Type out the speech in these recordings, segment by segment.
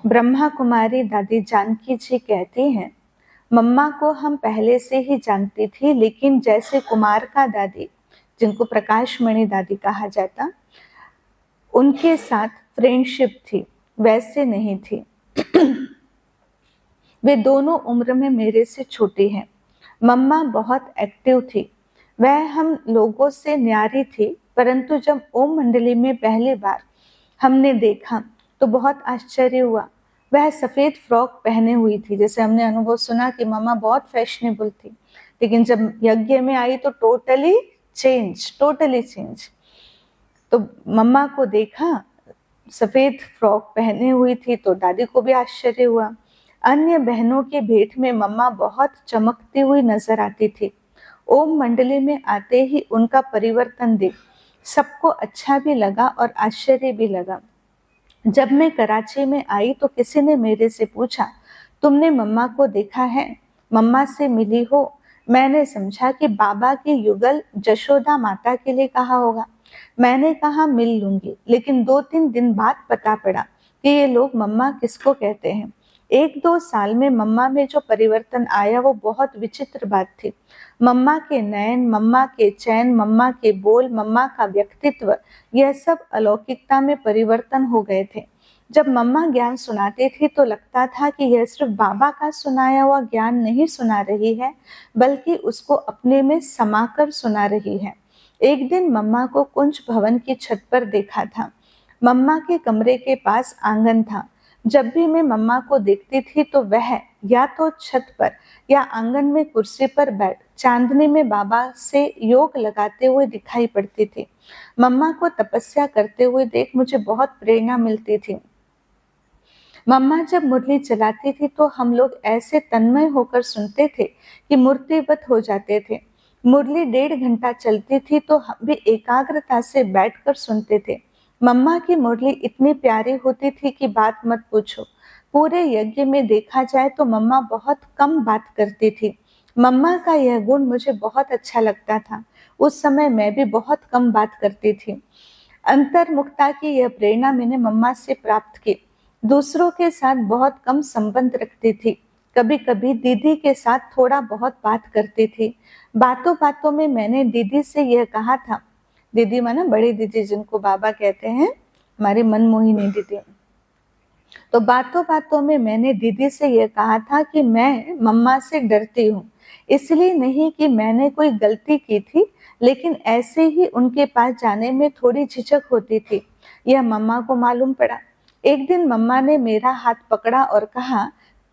ब्रह्मा कुमारी दादी जानकी जी कहती हैं, मम्मा को हम पहले से ही जानती थी, लेकिन जैसे कुमार का दादी, जिनको प्रकाश मणि दादी कहा जाता, उनके साथ फ्रेंडशिप थी, वैसे नहीं थी। वे दोनों उम्र में मेरे से छोटी हैं। मम्मा बहुत एक्टिव थी, वह हम लोगों से न्यारी थी, परंतु जब ओम मंडली में पहली बार हमने देखा तो बहुत आश्चर्य हुआ। वह सफेद फ्रॉक पहने हुई थी। जैसे हमने अनुभव सुना कि मम्मा बहुत फैशनेबल थी, लेकिन जब यज्ञ में आई तो टोटली चेंज। तो मम्मा को देखा सफेद फ्रॉक पहने हुई थी तो दादी को भी आश्चर्य हुआ। अन्य बहनों के भेंट में मम्मा बहुत चमकती हुई नजर आती थी। ओम मंडली में आते ही उनका परिवर्तन देख सबको अच्छा भी लगा और आश्चर्य भी लगा। जब मैं कराची में आई तो किसी ने मेरे से पूछा, तुमने मम्मा को देखा है, मम्मा से मिली हो? मैंने समझा कि बाबा की युगल जशोदा माता के लिए कहा होगा। मैंने कहा मिल लूंगी, लेकिन 2-3 दिन बाद पता पड़ा कि ये लोग मम्मा किसको कहते हैं। 1-2 साल में मम्मा में जो परिवर्तन आया वो बहुत विचित्र बात थी। मम्मा के नयन, मम्मा के चैन, मम्मा के बोल, मम्मा का व्यक्तित्व, यह सब अलौकिकता में परिवर्तन हो गए थे। जब मम्मा ज्ञान सुनाती थी तो लगता था कि यह सिर्फ बाबा का सुनाया हुआ ज्ञान नहीं सुना रही है, बल्कि उसको अपने में समाकर सुना रही है। एक दिन मम्मा को कुंज भवन की छत पर देखा था। मम्मा के कमरे के पास आंगन था। जब भी मैं मम्मा को देखती थी तो वह या तो छत पर या आंगन में कुर्सी पर बैठ चांदनी में बाबा से योग लगाते हुए दिखाई पड़ती थी। मम्मा को तपस्या करते हुए देख मुझे बहुत प्रेरणा मिलती थी। मम्मा जब मुरली चलाती थी तो हम लोग ऐसे तन्मय होकर सुनते थे कि मूर्तिवत हो जाते थे। मुरली 1.5 घंटा चलती थी तो हम भी एकाग्रता से बैठकर सुनते थे। मम्मा की मुरली इतनी प्यारी होती थी कि बात मत पूछो। पूरे यज्ञ में देखा जाए तो मम्मा बहुत कम बात करती थी। मम्मा का यह गुण मुझे बहुत अच्छा लगता था। उस समय मैं भी बहुत कम बात करती थी। अंतर्मुखता की यह प्रेरणा मैंने मम्मा से प्राप्त की। दूसरों के साथ बहुत कम संबंध रखती थी। कभी कभी दीदी के साथ थोड़ा बहुत बात करती थी। बातों बातों में मैंने दीदी से यह कहा था, दीदी माना बड़ी दीदी जिनको बाबा कहते हैं, हमारी मनमोहिनी दीदी। तो बातों बातों में मैंने दीदी से यह कहा था कि मैं मम्मा से डरती हूँ। इसलिए नहीं कि मैंने कोई गलती की थी, लेकिन ऐसे ही उनके पास जाने में थोड़ी झिझक होती थी। यह मम्मा को मालूम पड़ा। एक दिन मम्मा ने मेरा हाथ पकड़ा और कहा,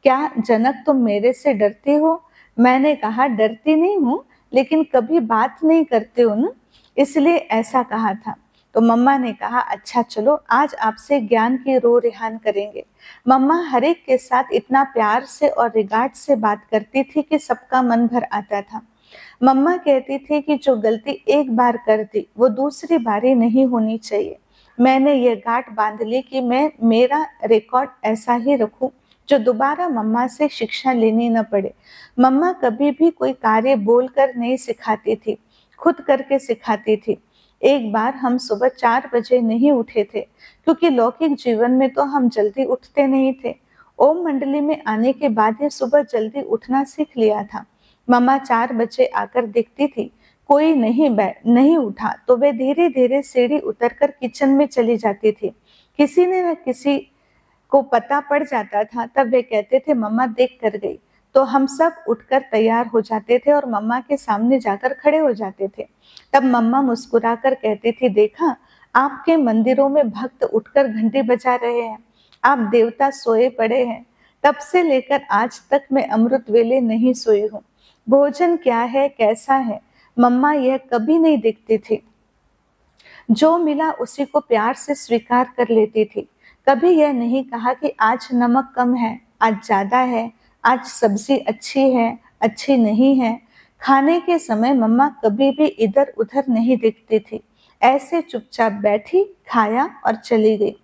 क्या जनक तुम मेरे से डरते हो? मैंने कहा डरती नहीं हूँ, लेकिन कभी बात नहीं करते हो ना, इसलिए ऐसा कहा था। तो मम्मा ने कहा, अच्छा चलो आज आपसे ज्ञान की रो रिहान करेंगे। मम्मा हर एक के साथ इतना प्यार से और रिगार्ड से बात करती थी कि सबका मन भर आता था। मम्मा कहती थी कि जो गलती एक बार कर दी वो दूसरी बारी नहीं होनी चाहिए। मैंने ये गांठ बांध ली कि मैं मेरा रिकॉर्ड ऐसा ही रखूं जो दोबारा मम्मा से शिक्षा लेनी न पड़े। मम्मा कभी भी कोई कार्य बोलकर नहीं सिखाती थी, खुद करके सिखाती थी। एक बार हम सुबह 4 बजे नहीं उठे थे, क्योंकि लौकिक जीवन में तो हम जल्दी उठते नहीं थे। ओम मंडली में आने के बाद ये सुबह जल्दी उठना सीख लिया था। मम्मा 4 बजे आकर देखती थी कोई नहीं उठा तो वे धीरे धीरे सीढ़ी उतरकर किचन में चली जाती थी। किसी न किसी को पता पड़ जाता था, तब वे कहते थे मम्मा देख कर गई। तो हम सब उठकर तैयार हो जाते थे और मम्मा के सामने जाकर खड़े हो जाते थे। तब मम्मा मुस्कुराकर कहती थी, देखा आपके मंदिरों में भक्त उठकर घंटी बजा रहे हैं, आप देवता सोए पड़े हैं। तब से लेकर आज तक मैं अमृत वेले नहीं सोई हूँ। भोजन क्या है, कैसा है, मम्मा यह कभी नहीं देखती थी। जो मिला उसी को प्यार से स्वीकार कर लेती थी। कभी यह नहीं कहा कि आज नमक कम है, आज ज्यादा है, आज सब्जी अच्छी है, अच्छी नहीं है। खाने के समय मम्मा कभी भी इधर उधर नहीं देखती थी। ऐसे चुपचाप बैठी, खाया और चली गई।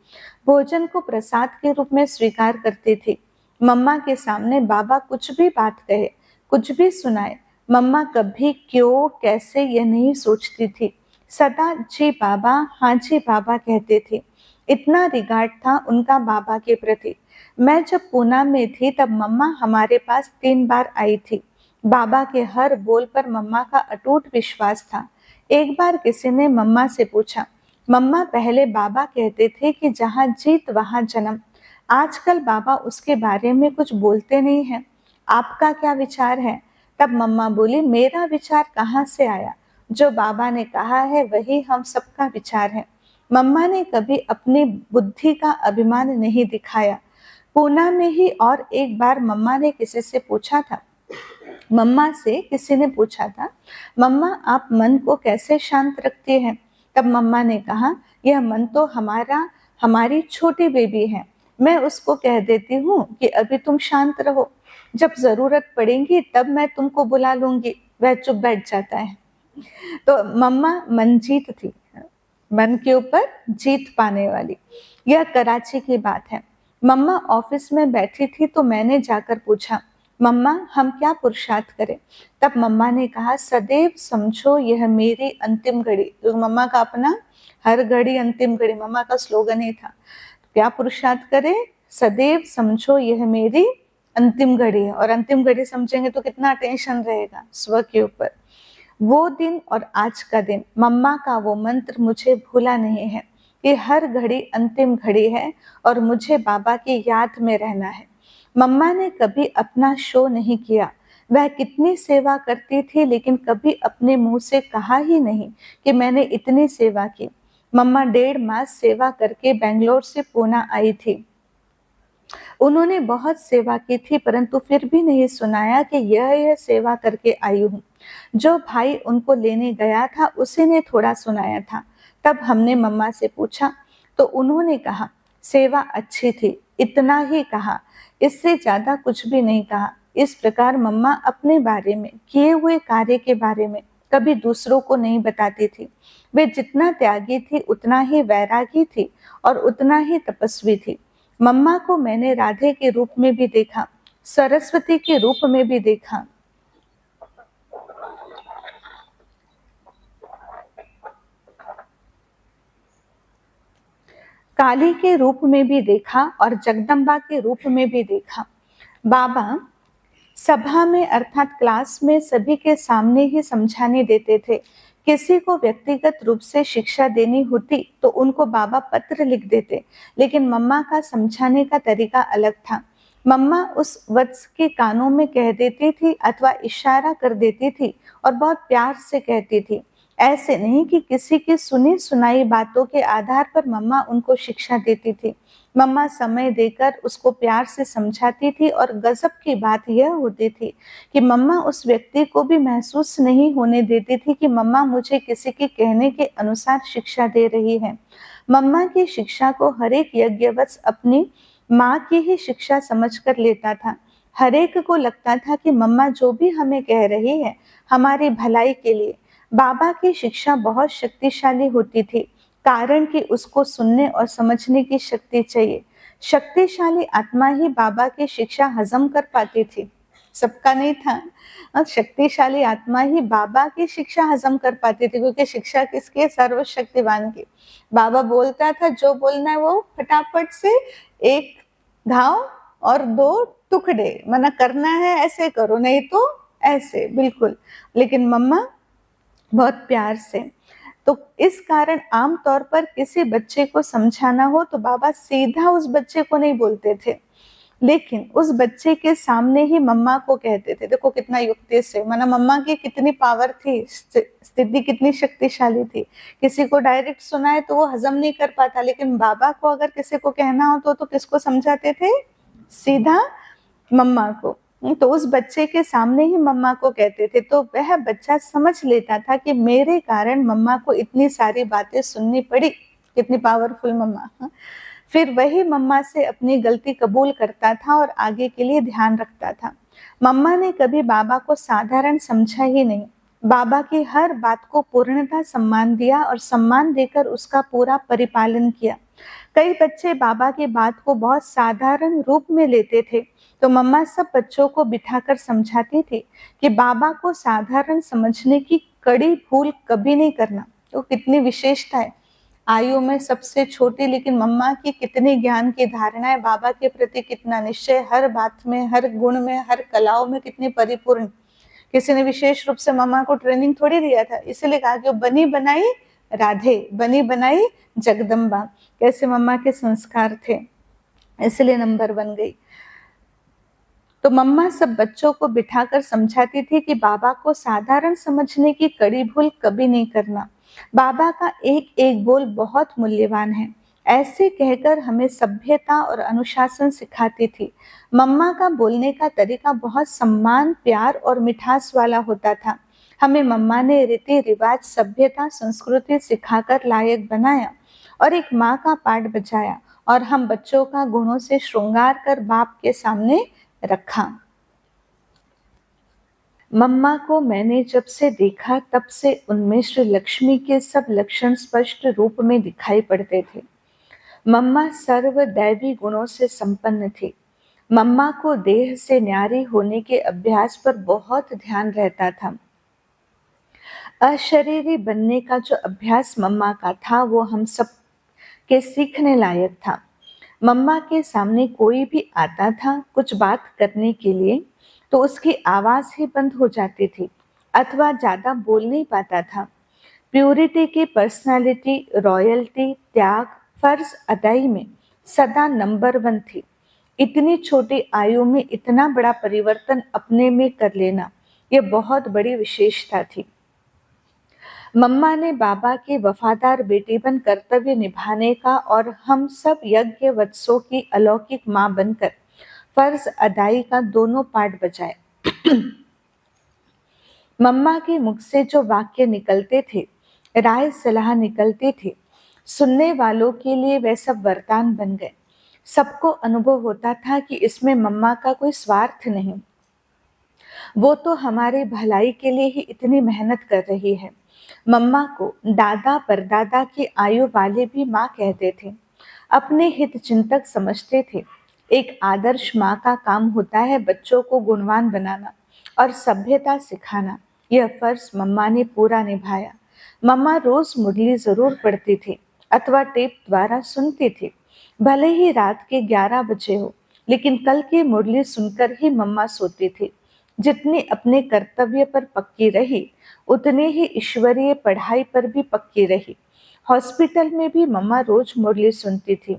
भोजन को प्रसाद के रूप में स्वीकार करती थी। मम्मा के सामने बाबा कुछ भी बात कहे, कुछ भी सुनाए, मम्मा कभी क्यों कैसे यह नहीं सोचती थी। सदा जी बाबा, हाँ जी बाबा कहते थे। इतना रिगार्ड था उनका बाबा के प्रति। मैं जब पूना में थी तब मम्मा हमारे पास 3 बार आई थी। बाबा के हर बोल पर मम्मा का अटूट विश्वास था। एक बार किसी ने मम्मा से पूछा, मम्मा पहले बाबा कहते थे कि जहाँ जीत वहाँ जन्म, आजकल बाबा उसके बारे में कुछ बोलते नहीं हैं, आपका क्या विचार है? तब मम्मा बोली, मेरा विचार कहाँ से आया, जो बाबा ने कहा है वही हम सबका विचार है। मम्मा ने कभी अपनी बुद्धि का अभिमान नहीं दिखाया। पूना में ही और एक बार मम्मा से किसी ने पूछा था, मम्मा आप मन को कैसे शांत रखती हैं? तब मम्मा ने कहा, यह मन तो हमारी छोटी बेबी है, मैं उसको कह देती हूँ कि अभी तुम शांत रहो, जब जरूरत पड़ेगी तब मैं तुमको बुला लूंगी, वह चुप बैठ जाता है। तो मम्मा मंजीत थी, मन के ऊपर जीत पाने वाली। यह कराची की बात है। मम्मा ऑफिस में बैठी थी तो मैंने जाकर पूछा, मम्मा हम क्या पुरुषार्थ करें? तब मम्मा ने कहा, सदैव समझो यह मेरी अंतिम घड़ी। तो मम्मा का अपना हर घड़ी अंतिम घड़ी मम्मा का स्लोगन ही था। क्या पुरुषार्थ करें? सदैव समझो यह मेरी अंतिम घड़ी है। और अंतिम घड़ी समझेंगे तो कितना टेंशन रहेगा स्व के ऊपर। वो दिन और आज का दिन, मम्मा का वो मंत्र मुझे भूला नहीं है कि हर घड़ी अंतिम घड़ी है और मुझे बाबा की याद में रहना है। मम्मा ने कभी अपना शो नहीं किया। वह कितनी सेवा करती थी लेकिन कभी अपने मुंह से कहा ही नहीं कि मैंने इतनी सेवा की। मम्मा 1.5 मास सेवा करके बेंगलोर से पूना आई थी। उन्होंने बहुत सेवा की थी परंतु फिर भी नहीं सुनाया कि यह सेवा करके आई हूँ। जो भाई उनको लेने गया था उसी ने थोड़ा सुनाया था। तब हमने मम्मा से पूछा तो उन्होंने कहा, सेवा अच्छी थी, इतना ही कहा, इससे ज्यादा कुछ भी नहीं कहा। इस प्रकार मम्मा अपने बारे में, किए हुए कार्य के बारे में कभी दूसरों को नहीं बताती थी। वे जितना त्यागी थी उतना ही वैरागी थी और उतना ही तपस्वी थी। मम्मा को मैंने राधे के रूप में भी देखा, सरस्वती के रूप में भी देखा, काली के रूप में भी देखा और जगदम्बा के रूप में भी देखा। बाबा सभा में अर्थात क्लास में सभी के सामने ही समझाने देते थे। किसी को व्यक्तिगत रूप से शिक्षा देनी होती तो उनको बाबा पत्र लिख देते, लेकिन मम्मा का समझाने का तरीका अलग था। मम्मा उस वत्स के कानों में कह देती थी अथवा इशारा कर देती थी और बहुत प्यार से कहती थी। ऐसे नहीं कि किसी की सुनी सुनाई बातों के आधार पर मम्मा उनको शिक्षा देती थी। मम्मा समय देकर उसको प्यार से समझाती थी और गजब की बात यह होती थी कि मम्मा उस व्यक्ति को भी महसूस नहीं होने देती थी कि मम्मा मुझे किसी के कहने के अनुसार शिक्षा दे रही है। मम्मा की शिक्षा को हर एक यज्ञवत्स अपनी माँ की ही शिक्षा समझकर लेता था। हर एक को लगता था कि मम्मा जो भी हमें कह रही है हमारी भलाई के लिए। बाबा की शिक्षा बहुत शक्तिशाली होती थी, कारण कि उसको सुनने और समझने की शक्ति चाहिए। शक्तिशाली आत्मा ही बाबा की शिक्षा हजम कर पाती थी, सबका नहीं था। और शक्तिशाली आत्मा ही बाबा की शिक्षा हजम कर पाती थी, क्योंकि शिक्षा किसकी? सर्वशक्तिवान की। बाबा बोलता था जो बोलना है वो फटाफट से 1 घाव और 2 टुकड़े, मना करना है ऐसे करो, नहीं तो ऐसे, बिल्कुल। लेकिन मम्मा बहुत प्यार से। तो इस कारण आम तौर पर किसी बच्चे को समझाना हो तो बाबा सीधा उस बच्चे को नहीं बोलते थे, लेकिन उस बच्चे के सामने ही मम्मा को कहते थे। देखो कितना युक्ति से, माना मम्मा की कितनी पावर थी, स्थिति कितनी शक्तिशाली थी। किसी को डायरेक्ट सुनाए तो वो हजम नहीं कर पाता, लेकिन बाबा को अगर किसी को कहना हो तो किसको समझाते थे? सीधा मम्मा को। तो उस बच्चे के सामने ही मम्मा को कहते थे, तो वह बच्चा समझ लेता था कि मेरे कारण मम्मा को इतनी सारी बातें सुननी पड़ी। कितनी पावरफुल मम्मा। फिर वही मम्मा से अपनी गलती कबूल करता था और आगे के लिए ध्यान रखता था। मम्मा ने कभी बाबा को साधारण समझा ही नहीं। बाबा की हर बात को पूर्णतः सम्मान दिया और सम्मान देकर उसका पूरा परिपालन किया। कई बच्चे बाबा की बात को बहुत साधारण रूप में लेते थे, तो मम्मा सब बच्चों को बिठाकर समझाती थी कि बाबा को साधारण समझने की कड़ी भूल कभी नहीं करना। तो कितनी विशेषता है। आयु में सबसे छोटी, लेकिन मम्मा की कितनी ज्ञान की धारणाएं, बाबा के प्रति कितना निश्चय, हर बात में, हर गुण में, हर कलाओं में कितनी परिपूर्ण। किसी ने विशेष रूप से मम्मा को ट्रेनिंग थोड़ी दिया था, इसलिए कहा कि वो बनी बनाई राधे, बनी बनाई जगदम्बा। कैसे मम्मा के संस्कार थे, इसलिए नंबर 1 गई। तो मम्मा सब बच्चों को बिठाकर समझाती थी कि बाबा को साधारण समझने की कड़ी भूल कभी नहीं करना। बाबा का एक एक बोल बहुत मूल्यवान है, ऐसे कहकर हमें सभ्यता और अनुशासन सिखाती थी। मम्मा का बोलने का तरीका बहुत सम्मान, प्यार और मिठास वाला होता था। हमें मम्मा ने रीति रिवाज, सभ्यता, संस्कृति सिखाकर लायक बनाया और एक माँ का पाठ बजाया, और हम बच्चों का गुणों से श्रृंगार कर बाप के सामने रखा। मम्मा को मैंने जब से देखा तब से उनमें श्री लक्ष्मी के सब लक्षण स्पष्ट रूप में दिखाई पड़ते थे। मम्मा सर्व दैवी गुणों से संपन्न थी। मम्मा को देह से न्यारी होने के अभ्यास पर बहुत ध्यान रहता था। अशरीरी बनने का जो अभ्यास मम्मा का था वो हम सब के सीखने लायक था। मम्मा के सामने कोई भी आता था कुछ बात करने के लिए तो उसकी आवाज ही बंद हो जाती थी अथवा ज्यादा बोल नहीं पाता था। प्यूरिटी की पर्सनालिटी, रॉयल्टी, त्याग, फर्ज अदाई में सदा नंबर 1 थी। इतनी छोटी आयु में इतना बड़ा परिवर्तन अपने में कर लेना, यह बहुत बड़ी विशेषता थी। मम्मा ने बाबा की वफादार बेटी बन कर्तव्य निभाने का और हम सब यज्ञ वत्सों की अलौकिक मां बनकर फर्ज अदाई का दोनों पाठ बजाए। मम्मा के मुख से जो वाक्य निकलते थे, राय सलाह निकलती थी, सुनने वालों के लिए वे सब वरदान बन गए। सबको अनुभव होता था कि इसमें मम्मा का कोई स्वार्थ नहीं, वो तो हमारी भलाई के लिए ही इतनी मेहनत कर रही है। मम्मा को दादा परदादा की आयु वाले भी माँ कहते थे, अपने हित चिंतक समझते थे। एक आदर्श माँ का काम होता है बच्चों को गुणवान बनाना और सभ्यता सिखाना। यह फर्ज मम्मा ने पूरा निभाया। मम्मा रोज मुरली जरूर पढ़ती थी अथवा टेप द्वारा सुनती थी, भले ही रात के 11 बजे हो, लेकिन कल की मुरली सुनकर ही मम्मा सोती थी। जितनी अपने कर्तव्य पर पक्की रही उतने ही ईश्वरीय पढ़ाई पर भी पक्की रही। हॉस्पिटल में भी मम्मा रोज मुरली सुनती थी।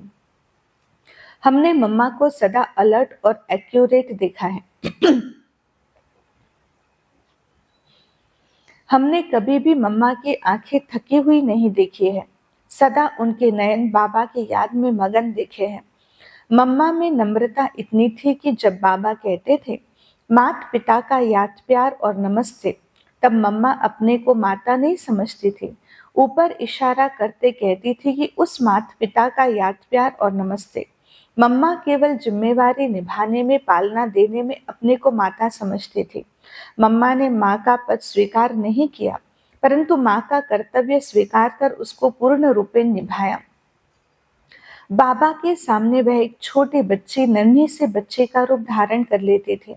हमने मम्मा को सदा अलर्ट और एक्यूरेट देखा है। हमने कभी भी मम्मा की आंखें थकी हुई नहीं देखी है। सदा उनके नयन बाबा की याद में मगन देखे हैं। मम्मा में नम्रता इतनी थी कि जब बाबा कहते थे माता पिता का याद प्यार और नमस्ते, तब मम्मा अपने को माता नहीं समझती थी, ऊपर इशारा करते कहती थी कि उस माता पिता का याद प्यार और नमस्ते। मम्मा केवल जिम्मेवारी निभाने में, पालना देने में अपने को माता समझती थी। मम्मा ने माँ का पद स्वीकार नहीं किया, परंतु माँ का कर्तव्य स्वीकार कर उसको पूर्ण रूपे निभाया। बाबा के सामने वह एक छोटी बच्ची, नन्ही से बच्चे का रूप धारण कर लेती थी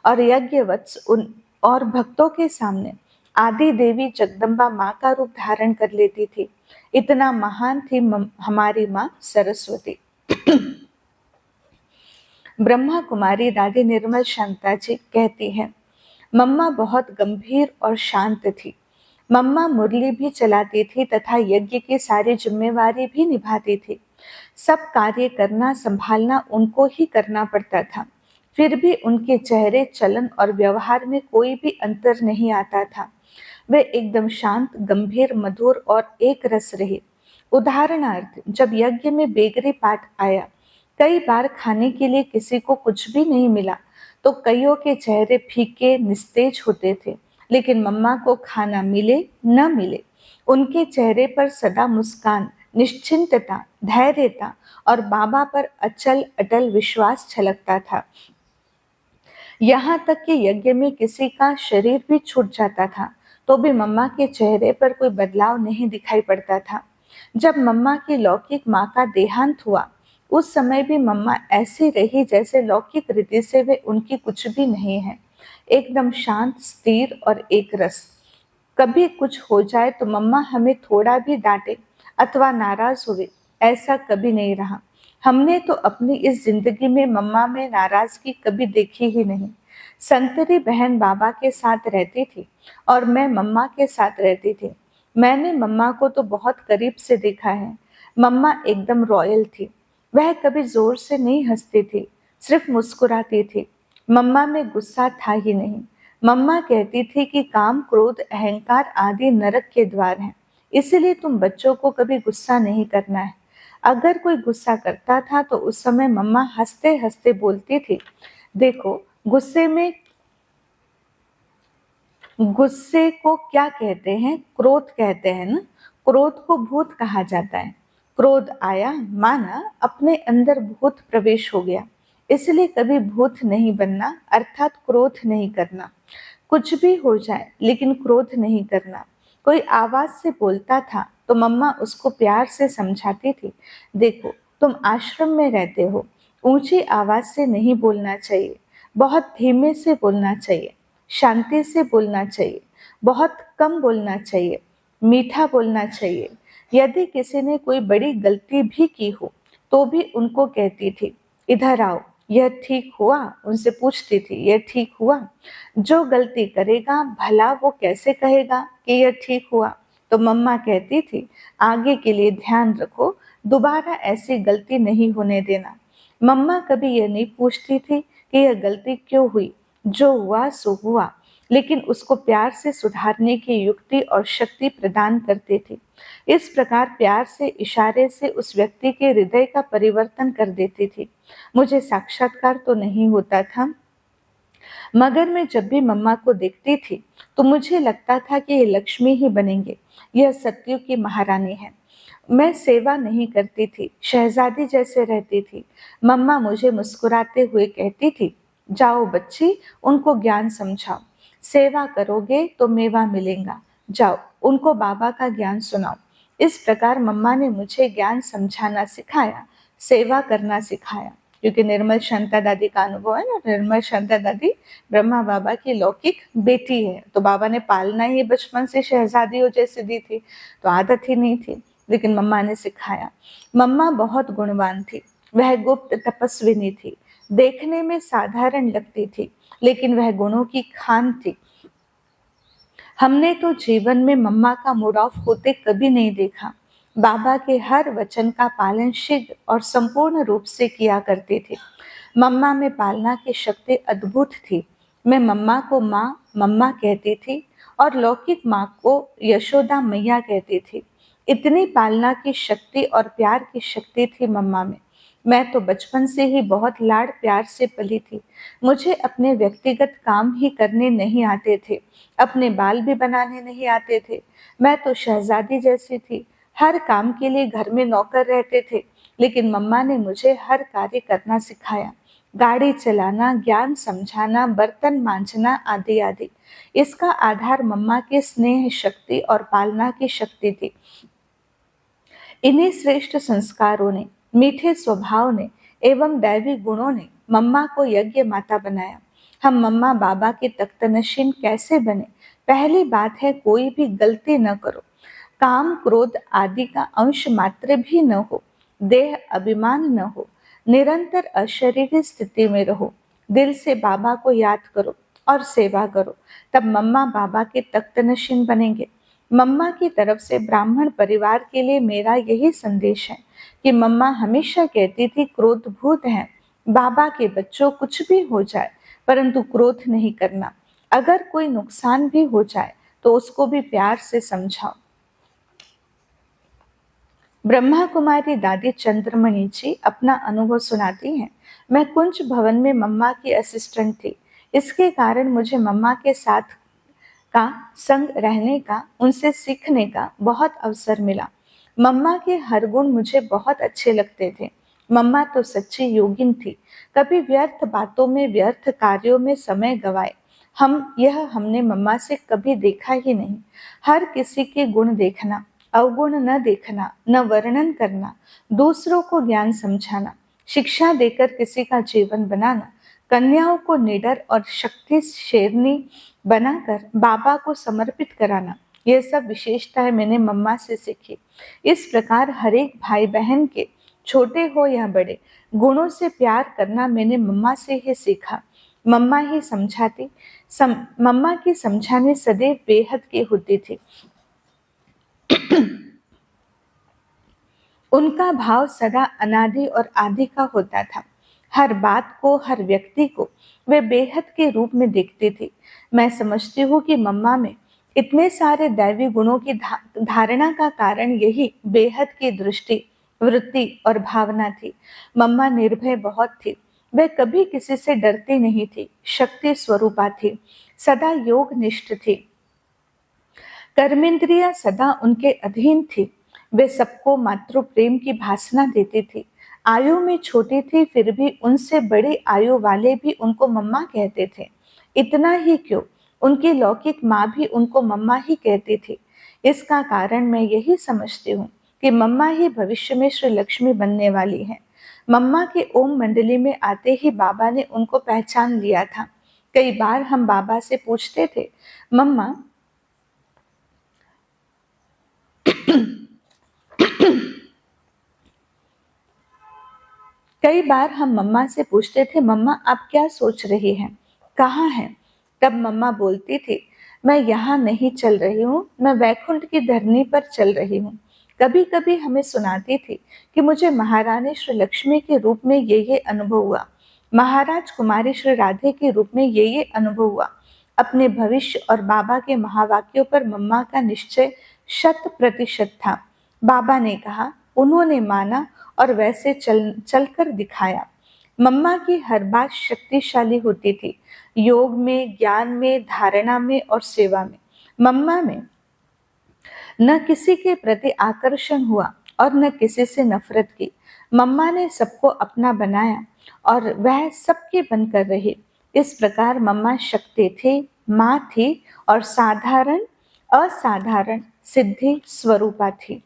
और यज्ञवत्स उन और भक्तों के सामने आदि देवी जगदम्बा माँ का रूप धारण कर लेती थी। इतना महान थी हमारी माँ सरस्वती। ब्रह्मा कुमारी राधे निर्मल शांता जी कहती है, मम्मा बहुत गंभीर और शांत थी। मम्मा मुरली भी चलाती थी तथा यज्ञ की सारी जिम्मेवारी भी निभाती थी। सब कार्य करना संभालना उनको ही करना पड़ता था। फिर भी उनके चेहरे, चलन और व्यवहार में कोई भी अंतर नहीं आता था। वे एकदम शांत, गंभीर, मधुर और एक रस रहे। उदाहरणार्थ, जब यज्ञ में बेगरी पाठ आया, कई बार खाने के लिए किसी को कुछ भी नहीं मिला तो कईयों के चेहरे फीके निस्तेज होते थे, लेकिन मम्मा को खाना मिले न मिले, उनके चेहरे पर सदा मुस्कान, निश्चिंतता, धैर्यता और बाबा पर अचल अटल विश्वास छलकता था। यहाँ तक कि यज्ञ में किसी का शरीर भी छूट जाता था तो भी मम्मा के चेहरे पर कोई बदलाव नहीं दिखाई पड़ता था। जब मम्मा की लौकिक माँ का देहांत हुआ, उस समय भी मम्मा ऐसी रही जैसे लौकिक रीति से वे उनकी कुछ भी नहीं है, एकदम शांत, स्थिर और एक रस। कभी कुछ हो जाए तो मम्मा हमें थोड़ा भी डांटे अथवा नाराज हुए, ऐसा कभी नहीं रहा। हमने तो अपनी इस जिंदगी में मम्मा में नाराजगी कभी देखी ही नहीं। संतरी बहन बाबा के साथ रहती थी और मैं मम्मा के साथ रहती थी। मैंने मम्मा को तो बहुत करीब से देखा है। मम्मा एकदम रॉयल थी। वह कभी जोर से नहीं हंसती थी, सिर्फ मुस्कुराती थी। मम्मा में गुस्सा था ही नहीं। मम्मा कहती थी कि काम, क्रोध, अहंकार आदि नरक के द्वार हैं, इसलिए तुम बच्चों को कभी गुस्सा नहीं करना है। अगर कोई गुस्सा करता था तो उस समय मम्मा हंसते हंसते बोलती थी, देखो गुस्से को क्या कहते हैं? क्रोध कहते हैं ना। क्रोध को भूत कहा जाता है। क्रोध आया, माना अपने अंदर भूत प्रवेश हो गया। इसलिए कभी भूत नहीं बनना, अर्थात क्रोध नहीं करना। कुछ भी हो जाए लेकिन क्रोध नहीं करना। कोई आवाज से बोलता था तो मम्मा उसको प्यार से समझाती थी, देखो तुम आश्रम में रहते हो, ऊंची आवाज से नहीं बोलना चाहिए, बहुत धीमे से बोलना चाहिए, शांति से बोलना चाहिए, बहुत कम बोलना चाहिए, मीठा बोलना चाहिए। यदि किसी ने कोई बड़ी गलती भी की हो तो भी उनको कहती थी, इधर आओ, यह ठीक हुआ? उनसे पूछती थी, यह ठीक हुआ? जो गलती करेगा भला वो कैसे कहेगा कि यह ठीक हुआ? तो मम्मा कहती थी, आगे के लिए ध्यान रखो, दोबारा ऐसी गलती नहीं होने देना। मम्मा कभी यह नहीं पूछती थी कि यह गलती क्यों हुई, जो हुआ सो हुआ, लेकिन उसको प्यार से सुधारने की युक्ति और शक्ति प्रदान करती थी। इस प्रकार प्यार से, इशारे से उस व्यक्ति के हृदय का परिवर्तन कर देती थी। मुझे साक्षात्कार तो नहीं होता था, मगर मैं जब भी मम्मा को देखती थी तो मुझे लगता था कि ये लक्ष्मी ही बनेंगे, यह सत्युग की महारानी है। मैं सेवा नहीं करती थी, शहजादी जैसे रहती थी। मम्मा मुझे मुस्कुराते हुए कहती थी, जाओ बच्ची, उनको ज्ञान समझाओ, सेवा करोगे तो मेवा मिलेगा, जाओ उनको बाबा का ज्ञान सुनाओ। इस प्रकार मम्मा ने मुझे ज्ञान समझाना सिखाया, सेवा करना सिखाया। क्योंकि निर्मल शांता दादी का अनुभव है ना, निर्मल शांता दादी ब्रह्मा बाबा की लौकिक बेटी है, तो बाबा ने पालना ही बचपन से शहजादियों जैसे दी थी, तो आदत ही नहीं थी, लेकिन मम्मा ने सिखाया। मम्मा बहुत गुणवान थी, वह गुप्त तपस्विनी थी, देखने में साधारण लगती थी, लेकिन वह गुणों की खान थी। हमने तो जीवन में मम्मा का मूड ऑफ होते कभी नहीं देखा। बाबा के हर वचन का पालन शीघ्र और संपूर्ण रूप से किया करते थे। मम्मा में पालना की शक्ति अद्भुत थी। मैं मम्मा को माँ मम्मा कहती थी और लौकिक माँ को यशोदा मैया कहती थी। इतनी पालना की शक्ति और प्यार की शक्ति थी मम्मा में। मैं तो बचपन से ही बहुत लाड़ प्यार से पली थी। मुझे अपने व्यक्तिगत काम ही करने नहीं आते थे, अपने बाल भी बनाने नहीं आते थे। मैं तो शहजादी जैसी थी, हर काम के लिए घर में नौकर रहते थे, लेकिन मम्मा ने मुझे हर कार्य करना सिखाया, गाड़ी चलाना, ज्ञान समझाना, बर्तन मांजना आदि आदि। इसका आधार मम्मा के स्नेह शक्ति और पालना की शक्ति थी। इन्हीं श्रेष्ठ संस्कारों ने, मीठे स्वभाव ने एवं दैवी गुणों ने मम्मा को यज्ञ माता बनाया। हम मम्मा बाबा के तख्तनशीन कैसे बने? पहली बात है, कोई भी गलती न करो, काम, क्रोध आदि का अंश मात्र भी न हो, देह अभिमान न हो, निरंतर अशरीरी स्थिति में रहो, दिल से बाबा को याद करो और सेवा करो, तब मम्मा बाबा के तख्तनशीन बनेंगे। मम्मा की तरफ से ब्राह्मण परिवार के लिए मेरा यही संदेश है कि मम्मा हमेशा कहती थी, क्रोध भूत है, बाबा के बच्चों कुछ भी हो जाए परंतु क्रोध नहीं करना। अगर कोई नुकसान भी हो जाए तो उसको भी प्यार से समझाओ। ब्रह्मा कुमारी दादी चंद्रमणि जी अपना अनुभव सुनाती हैं। मैं कुंज भवन में मम्मा की असिस्टेंट थी। इसके कारण मुझे मम्मा के साथ का संग रहने का, उनसे सीखने का बहुत अवसर मिला। मम्मा के हर गुण मुझे बहुत अच्छे लगते थे। मम्मा तो सच्ची योगिन थी, कभी व्यर्थ बातों में, व्यर्थ कार्यों में समय गवाए हमने मम्मा से कभी देखा ही नहीं। हर किसी के गुण देखना, अवगुण न देखना, न वर्णन करना, दूसरों को ज्ञान समझाना, शिक्षा देकर किसी का जीवन बनाना, कन्याओं को निडर और शक्ति शेरनी बनाकर बाबा को समर्पित कराना, ये सब विशेषताएं मैंने मम्मा से सीखी। इस प्रकार हर एक भाई बहन के, छोटे हो या बड़े, गुणों से प्यार करना मैंने मम्मा से ही सीखा। मम्मा ही समझाती, मम्मा की समझाने सदैव बेहद की होती थी। उनका भाव सदा अनादि और आदि का होता था। हर बात को, हर व्यक्ति को वे बेहद के रूप में देखती थी। मैं समझती हूँ कि मम्मा में इतने सारे दैवी गुणों की धारणा का कारण यही बेहद की दृष्टि, वृत्ति और भावना थी। मम्मा निर्भय बहुत थी। वह कभी किसी से डरती नहीं थी। शक्ति स्वरूपा थी, सदा योग निष्ठ थी। कर्मेंद्रिया सदा उनके अधीन थी। वे सबको मातृ प्रेम की भासना देती थी। आयु में छोटी थी, फिर भी उनसे बड़ी आयु वाले भी उनको मम्मा कहते थे। इतना ही क्यों, उनकी लौकिक माँ भी उनको मम्मा ही कहती थी। इसका कारण मैं यही समझती हूँ कि मम्मा ही भविष्य में श्री लक्ष्मी बनने वाली है। मम्मा के ओम मंडली में आते ही बाबा ने उनको पहचान लिया था। कई बार हम बाबा से पूछते थे, मम्मा कई बार हम मम्मा से पूछते थे, मम्मा आप क्या सोच रही हैं, कहाँ हैं? तब मम्मा बोलती थी, मैं यहाँ नहीं चल रही हूँ, मैं वैकुंठ की धरनी पर चल रही हूँ। कभी कभी हमें सुनाती थी कि मुझे महारानी श्री लक्ष्मी के रूप में ये अनुभव हुआ, महाराज कुमारी श्री राधे के रूप में ये अनुभव हुआ। अपने भविष्य और बाबा के महावाक्यों पर मम्मा का निश्चय 100% था। बाबा ने कहा, उन्होंने माना और वैसे चलकर दिखाया। मम्मा की हर बात शक्तिशाली होती थी, योग में, ज्ञान में, धारणा में और सेवा में। मम्मा में न किसी के प्रति आकर्षण हुआ और न किसी से नफरत की। मम्मा ने सबको अपना बनाया और वह सबके बनकर रही। इस प्रकार मम्मा शक्ति थी, माँ थी और साधारण असाधारण सिद्धि स्वरूपा थी।